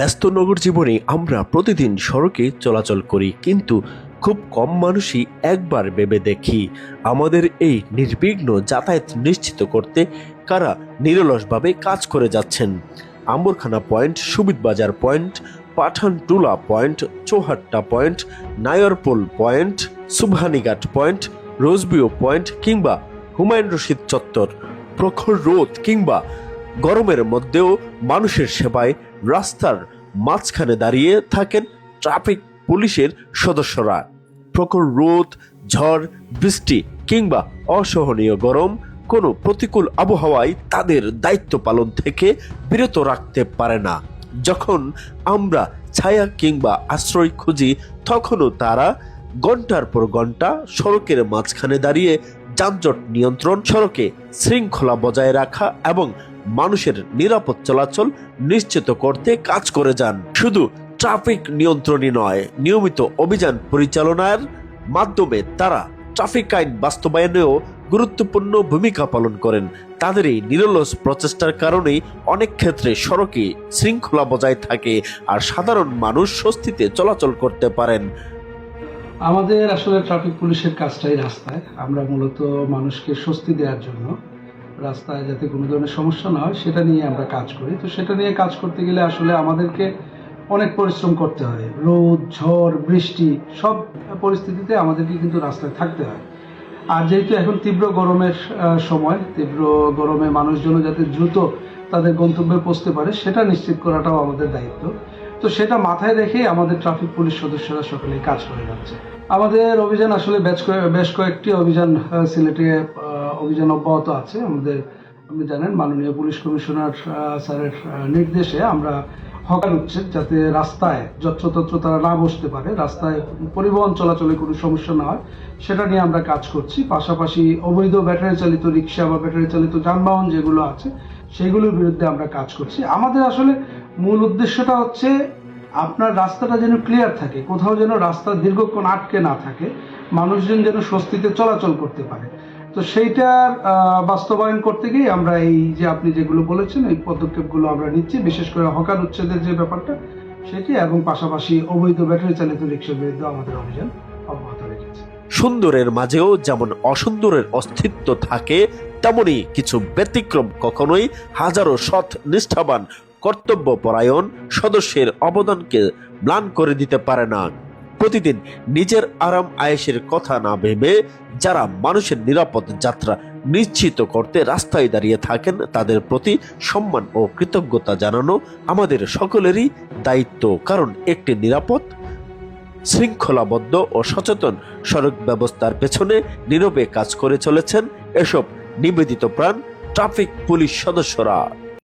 ব্যস্ত নগর জীবনে আমরা প্রতিদিন সড়কে চলাচল করি, কিন্তু খুব কম মানুষই একবার ভেবে দেখি আমাদের এই নির্বিঘ্ন যাতায়াত নিশ্চিত করতে কারা নিরলসভাবে কাজ করে যাচ্ছেন। Ambarkhana point, Subidbazar point, Pathantula point, Chowhatta point, Nayorpul point, Subhanighat point, Rose View point কিংবা হুমায়ুন রশিদ চত্বর, প্রখর রোদ কিংবা গরমের মধ্যেও মানুষের সেবায় রাস্তার মাঝখানে দাঁড়িয়ে থাকেন ট্রাফিক পুলিশের সদস্যরা। প্রখর রোদ, ঝড়, বৃষ্টি কিংবা অসহনীয় গরম, কোনো প্রতিকূল আবহাওয়ায় তাদের দায়িত্ব পালন থেকে বিরত রাখতে পারে না। যখন আমরা ছায়া কিংবা আশ্রয় খুঁজি, তখনও তারা ঘন্টার পর ঘন্টা সড়কের মাঝখানে দাঁড়িয়ে যানজট নিয়ন্ত্রণ, সড়কে শৃঙ্খলা বজায় রাখা এবং মানুষের নিরাপদ চলাচল নিশ্চিত করতে কাজ করে যান। শুধু ট্রাফিক নিয়ন্ত্রণই নয়, নিয়মিত অভিযান পরিচালনার মাধ্যমে তারা ট্রাফিক আইন বাস্তবায়নেও গুরুত্বপূর্ণ ভূমিকা পালন করেন। তাদের এই নিরলস প্রচেষ্টার কারণেই অনেক ক্ষেত্রে সড়কে শৃঙ্খলা বজায় থাকে আর সাধারণ মানুষ স্বস্তিতে চলাচল করতে পারেন। আমাদের আসলে ট্রাফিক পুলিশের কাজটাই রাস্তায়। আমরা মূলত মানুষকে স্বস্তি দেওয়ার জন্য রাস্তায় যাতে কোনো ধরনের সমস্যা না হয় সেটা নিয়ে আমরা কাজ করি। তো সেটা নিয়ে কাজ করতে গেলে আসলে আমাদেরকে অনেক পরিশ্রম করতে হয়। রোদ, ঝড়, বৃষ্টি সব পরিস্থিতিতে আমাদেরকে কিন্তু রাস্তায় থাকতে হয়। আর যেহেতু এখন তীব্র গরমের সময়, তীব্র গরমে মানুষজন যাতে দ্রুত তাদের গন্তব্যে পৌঁছতে পারে সেটা নিশ্চিত করাটাও আমাদের দায়িত্ব। তো সেটা মাথায় রেখে আমাদের ট্রাফিক পুলিশ সদস্যরা সকলেই কাজ করে যাচ্ছে। আমাদের অভিযান আসলে বেশ কয়েকটি অভিযান সিলেটে অভিযান অব্যাহত আছে। আপনি জানেন মাননীয় পুলিশ কমিশনার স্যারের নির্দেশে আমরা হকার উচ্ছেদ, যাতে রাস্তায় যত্রতত্র তারা না বসতে পারে, রাস্তায় পরিবহন চলাচলে কোনো সমস্যা না হয়, সেটা নিয়ে আমরা কাজ করছি। পাশাপাশি অবৈধ ব্যাটারি চালিত রিক্সা বা ব্যাটারি চালিত যানবাহন যেগুলো আছে সেগুলোর বিরুদ্ধে আমরা কাজ করছি। আমাদের আসলে মূল উদ্দেশ্যটা হচ্ছে আপনার রাস্তাটা যেন ক্লিয়ার থাকে, কোথাও যেন রাস্তা দীর্ঘক্ষণ আটকে না থাকে, মানুষজন যেন স্বস্তিতে চলাচল করতে পারে। তো সেইটার বাস্তবায়ন করতে গিয়ে আমরা এই যে আপনি যেগুলো বলেছেন এই পদক্ষেপগুলো আমরা নিচ্ছি, বিশেষ করে হকার উচ্ছেদের যে ব্যাপারটা সেটি, এবং পাশাপাশি অবৈধ ব্যাটারি চালিত রিক্সার বিরুদ্ধে আমাদের অভিযান অব্যাহত রেখেছি। সুন্দরের মাঝেও যেমন অসুন্দরের অস্তিত্ব থাকে, তেমনি কিছু ব্যতিক্রম কখনোই হাজারো সৎ, নিষ্ঠাবান, কর্তব্যপরায়ণ সদস্যের অবদানকে ম্লান করে দিতে পারে না। প্রতিদিন নিজের আরাম আয়েশের কথা না ভেবে যারা মানুষের নিরাপদ যাত্রা নিশ্চিত করতে রাস্তায় দাঁড়িয়ে থাকেন, তাদের প্রতি সম্মান ও কৃতজ্ঞতা জানানো আমাদের সকলেরই দায়িত্ব। কারণ একটি নিরাপদ, শৃঙ্খলাবদ্ধ ও সচেতন সড়ক ব্যবস্থার পেছনে নীরবে কাজ করে চলেছেন এসব নিবেদিত প্রাণ ট্রাফিক পুলিশ সদস্যরা।